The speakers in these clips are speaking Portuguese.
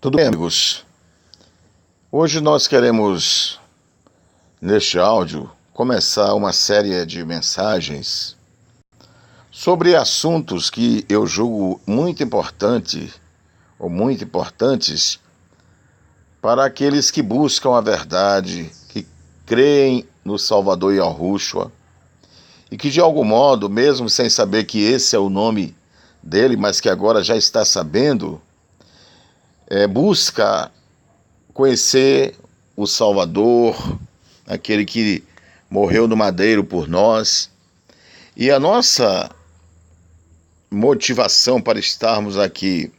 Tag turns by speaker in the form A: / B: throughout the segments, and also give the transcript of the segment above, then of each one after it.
A: Tudo bem, amigos? Hoje nós queremos, neste áudio, começar uma série de mensagens sobre assuntos que eu julgo muito importantes para aqueles que buscam a verdade, que creem no Salvador Yahushua e que de algum modo, mesmo sem saber que esse é o nome dele, mas que agora já está sabendo, busca conhecer o Salvador, aquele que morreu no madeiro por nós. E a nossa motivação para estarmos aqui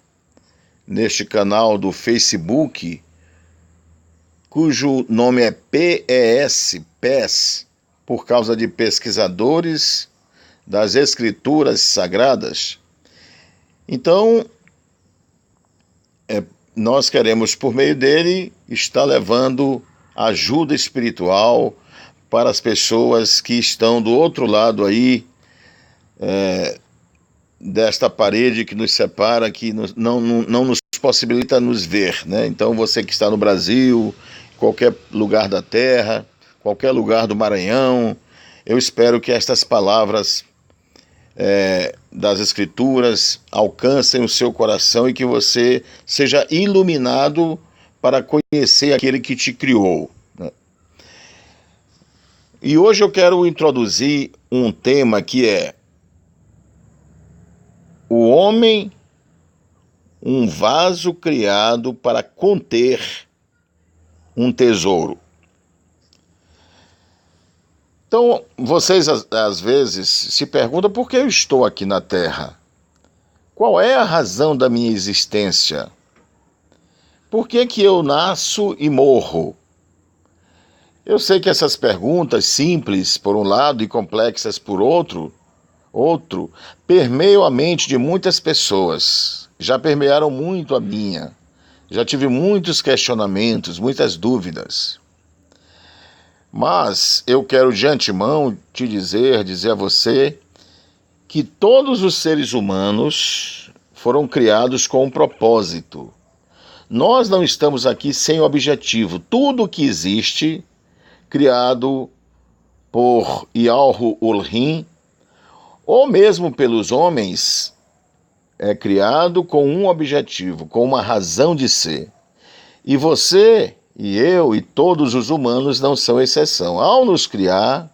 A: neste canal do Facebook, cujo nome é PES, por causa de pesquisadores das Escrituras Sagradas. Então, nós queremos, por meio dele, estar levando ajuda espiritual para as pessoas que estão do outro lado aí, desta parede que nos separa, que não nos possibilita nos ver, né? Então, você que está no Brasil, qualquer lugar da terra, qualquer lugar do Maranhão, eu espero que estas palavras das Escrituras alcancem o seu coração e que você seja iluminado para conhecer aquele que te criou, né? E hoje eu quero introduzir um tema que é o homem, um vaso criado para conter um tesouro. Então, vocês às vezes se perguntam por que eu estou aqui na Terra? Qual é a razão da minha existência? Por que eu nasço e morro? Eu sei que essas perguntas simples por um lado e complexas por outro, permeiam a mente de muitas pessoas. Já permearam muito a minha. Já tive muitos questionamentos, muitas dúvidas. Mas eu quero de antemão te dizer a você que todos os seres humanos foram criados com um propósito. Nós não estamos aqui sem objetivo. Tudo que existe, criado por Yahu Ulrim, ou mesmo pelos homens, é criado com um objetivo, com uma razão de ser. E você e eu e todos os humanos não são exceção. Ao nos criar,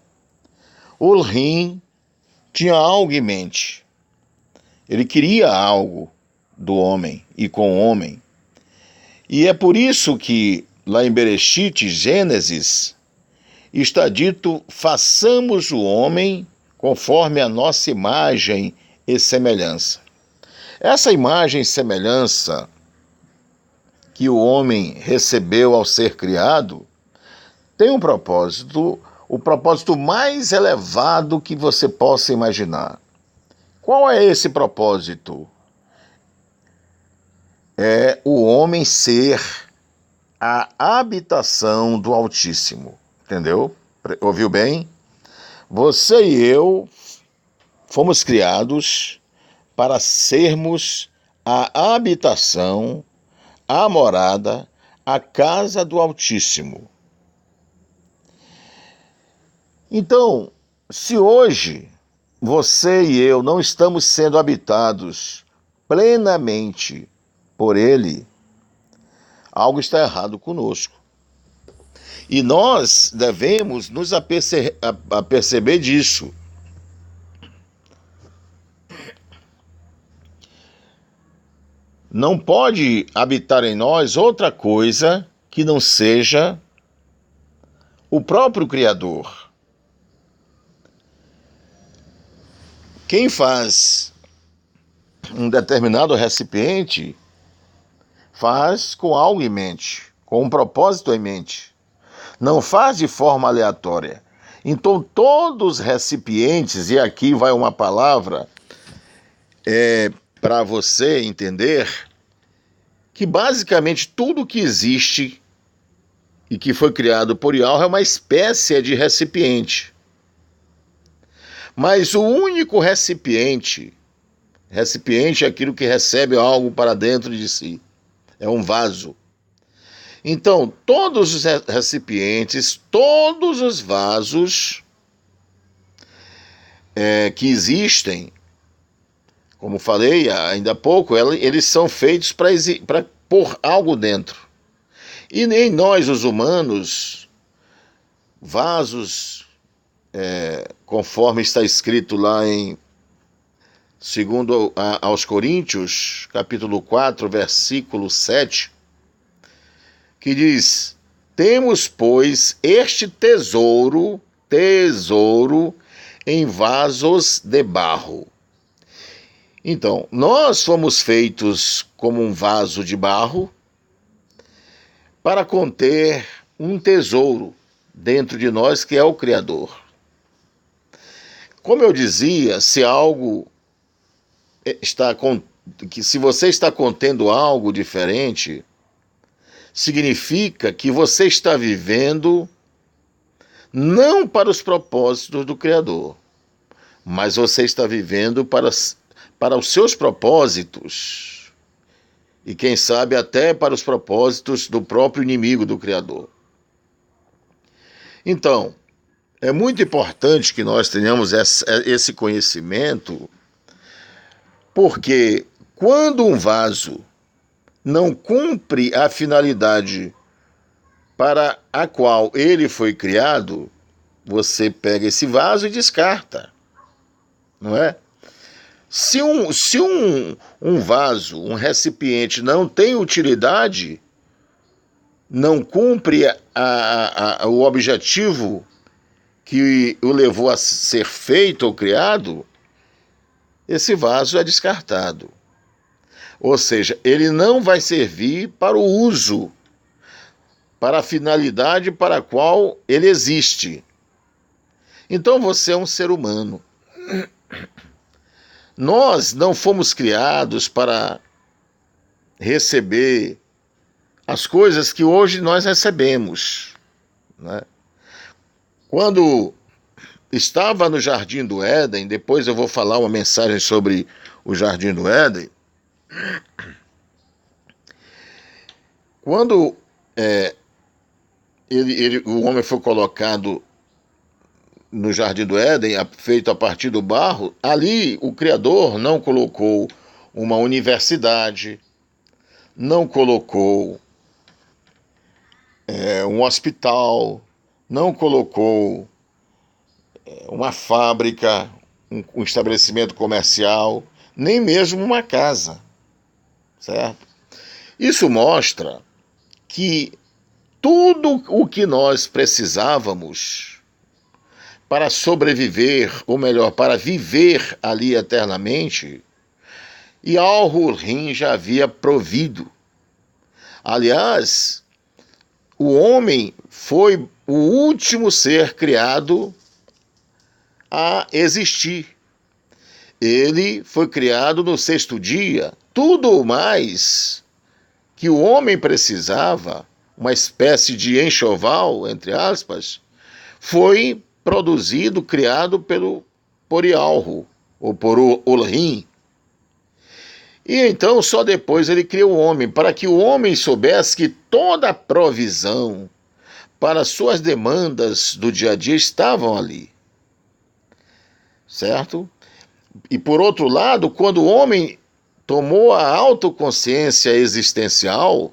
A: Ulrim tinha algo em mente. Ele queria algo do homem e com o homem. E é por isso que lá em Bereshit, Gênesis, está dito: façamos o homem conforme a nossa imagem e semelhança. Essa imagem e semelhança que o homem recebeu ao ser criado tem um propósito, o propósito mais elevado que você possa imaginar. Qual é esse propósito? É o homem ser a habitação do Altíssimo. Entendeu? Ouviu bem? Você e eu fomos criados para sermos a habitação, a morada, a casa do Altíssimo. Então, se hoje você e eu não estamos sendo habitados plenamente por Ele, algo está errado conosco. E nós devemos nos aperceber disso. Não pode habitar em nós outra coisa que não seja o próprio Criador. Quem faz um determinado recipiente faz com algo em mente, com um propósito em mente. Não faz de forma aleatória. Então todos os recipientes, e aqui vai uma palavra para você entender, que basicamente tudo que existe e que foi criado por Yahu é uma espécie de recipiente. Mas o único recipiente é aquilo que recebe algo para dentro de si. é um vaso. Então, todos os recipientes, todos os vasos que existem, como falei ainda há pouco, eles são feitos para pôr algo dentro. E nem nós, os humanos, vasos, conforme está escrito lá em 2 aos Coríntios, capítulo 4, versículo 7, que diz: temos, pois, este tesouro em vasos de barro. Então, nós fomos feitos como um vaso de barro para conter um tesouro dentro de nós, que é o Criador. Como eu dizia, se você está contendo algo diferente, significa que você está vivendo não para os propósitos do Criador, mas você está vivendo para os seus propósitos e, quem sabe, até para os propósitos do próprio inimigo do Criador. Então, é muito importante que nós tenhamos esse conhecimento, porque quando um vaso não cumpre a finalidade para a qual ele foi criado, você pega esse vaso e descarta, não é? Se um vaso, um recipiente não tem utilidade, não cumpre o objetivo que o levou a ser feito ou criado, esse vaso é descartado. Ou seja, ele não vai servir para o uso, para a finalidade para a qual ele existe. Então você é um ser humano. Nós não fomos criados para receber as coisas que hoje nós recebemos, né? Quando estava no Jardim do Éden, depois eu vou falar uma mensagem sobre o Jardim do Éden. Quando o homem foi colocado no Jardim do Éden, feito a partir do barro, ali o Criador não colocou uma universidade, não colocou um hospital, não colocou uma fábrica, um estabelecimento comercial, nem mesmo uma casa, certo? Isso mostra que tudo o que nós precisávamos para sobreviver, ou melhor, para viver ali eternamente, Yahweh já havia provido. Aliás, o homem foi o último ser criado a existir. Ele foi criado no 6º dia. Tudo o mais que o homem precisava, uma espécie de enxoval, entre aspas, foi produzido, criado por Yahweh, ou por Elohim. E então só depois ele criou o homem, para que o homem soubesse que toda a provisão para suas demandas do dia a dia estavam ali. Certo? E por outro lado, quando o homem tomou a autoconsciência existencial,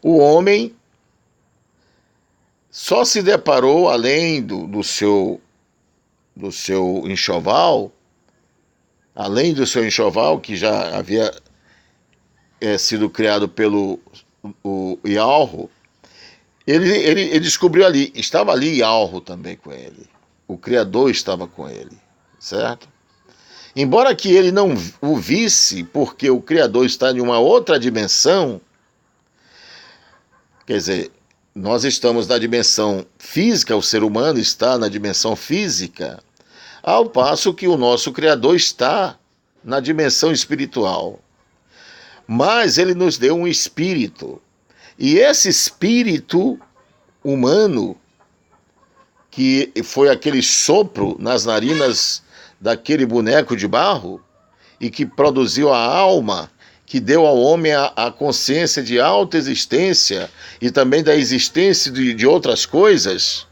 A: o homem só se deparou, além do seu enxoval, além do seu enxoval, que já havia sido criado pelo Yahweh, ele descobriu ali, estava ali Yahweh também com ele. O Criador estava com ele, certo? Embora que ele não o visse, porque o Criador está em uma outra dimensão, quer dizer, nós estamos na dimensão física, o ser humano está na dimensão física, ao passo que o nosso Criador está na dimensão espiritual. Mas ele nos deu um espírito, e esse espírito humano, que foi aquele sopro nas narinas daquele boneco de barro, e que produziu a alma que deu ao homem a consciência de autoexistência e também da existência de outras coisas,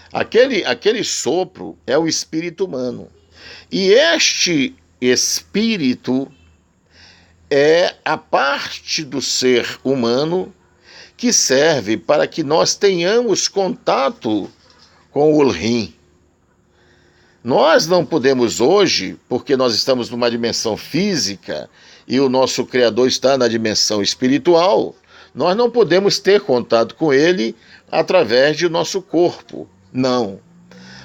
A: aquele sopro é o espírito humano. E este espírito é a parte do ser humano que serve para que nós tenhamos contato com o Ulrim. Nós não podemos hoje, porque nós estamos numa dimensão física e o nosso Criador está na dimensão espiritual, nós não podemos ter contato com Ele através do nosso corpo. Não.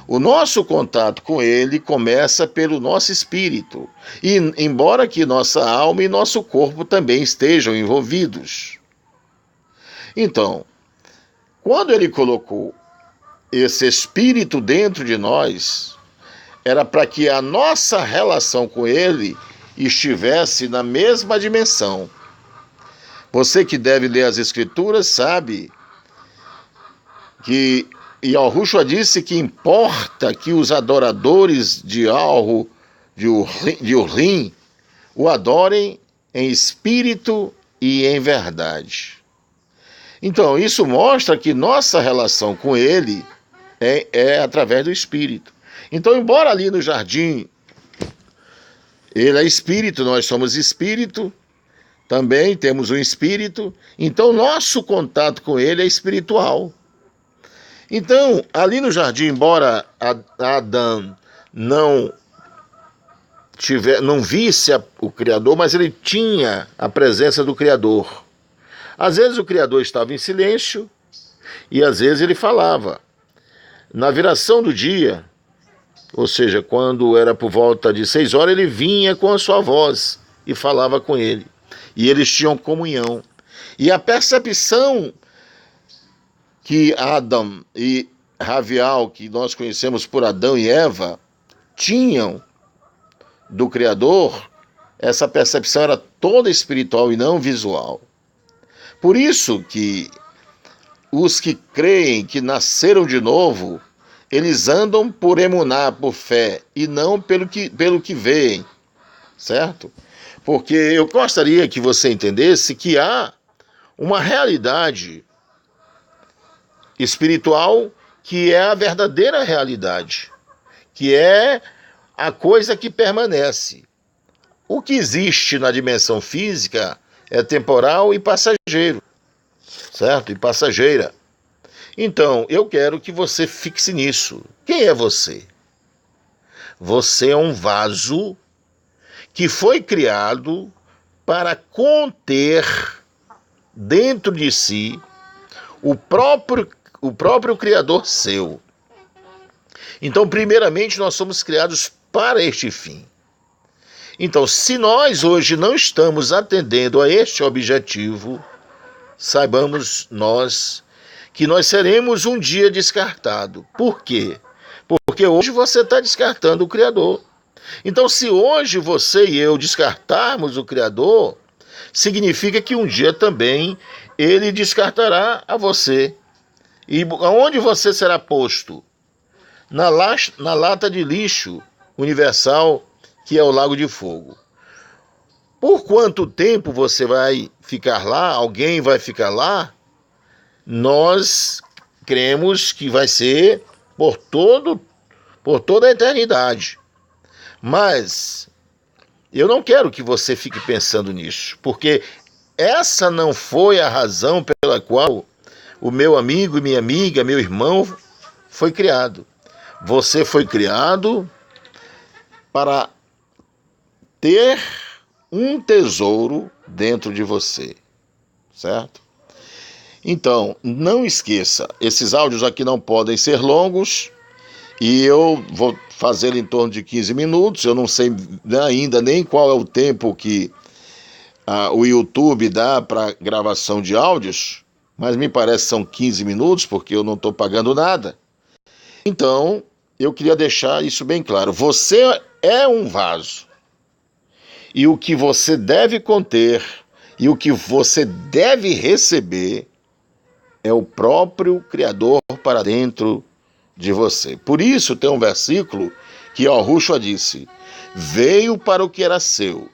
A: O nosso contato com Ele começa pelo nosso espírito, e embora que nossa alma e nosso corpo também estejam envolvidos. Então, quando Ele colocou esse espírito dentro de nós, era para que a nossa relação com Ele estivesse na mesma dimensão. Você que deve ler as Escrituras sabe que Yahushua disse que importa que os adoradores de Alru, de Urim, o adorem em espírito e em verdade. Então, isso mostra que nossa relação com Ele é através do espírito. Então, embora ali no jardim Ele é espírito, nós somos espírito, também temos um espírito, então nosso contato com Ele é espiritual. Então, ali no jardim, embora Adão não visse o Criador, mas ele tinha a presença do Criador. Às vezes o Criador estava em silêncio e às vezes ele falava. Na viração do dia, ou seja, quando era por volta de 6 horas, ele vinha com a sua voz e falava com ele. E eles tinham comunhão. E a percepção que Adão e Ravial, que nós conhecemos por Adão e Eva, tinham do Criador, essa percepção era toda espiritual e não visual. Por isso que os que creem que nasceram de novo, eles andam por emuná, por fé, e não pelo que veem, certo? Porque eu gostaria que você entendesse que há uma realidade espiritual que é a verdadeira realidade, que é a coisa que permanece. O que existe na dimensão física é temporal e passageiro, certo? E passageira. Então, eu quero que você fixe nisso. Quem é você? Você é um vaso que foi criado para conter dentro de si o próprio Criador seu. Então, primeiramente, nós somos criados para este fim. Então, se nós hoje não estamos atendendo a este objetivo, saibamos nós que nós seremos um dia descartados. Por quê? Porque hoje você está descartando o Criador. Então, se hoje você e eu descartarmos o Criador, significa que um dia também Ele descartará a você. E aonde você será posto? Na lata de lixo universal, que é o Lago de Fogo. Por quanto tempo você vai ficar lá? Alguém vai ficar lá? Nós cremos que vai ser por toda a eternidade. Mas eu não quero que você fique pensando nisso, porque essa não foi a razão pela qual o meu amigo e minha amiga, meu irmão, foi criado. Você foi criado para ter um tesouro dentro de você, certo? Então, não esqueça, esses áudios aqui não podem ser longos e eu vou fazer em torno de 15 minutos. Eu não sei ainda nem qual é o tempo que o YouTube dá para gravação de áudios, mas me parece que são 15 minutos, porque eu não estou pagando nada. Então, eu queria deixar isso bem claro. Você é um vaso. E o que você deve conter e o que você deve receber é o próprio Criador para dentro de você. Por isso tem um versículo que Yahushua disse: veio para o que era seu,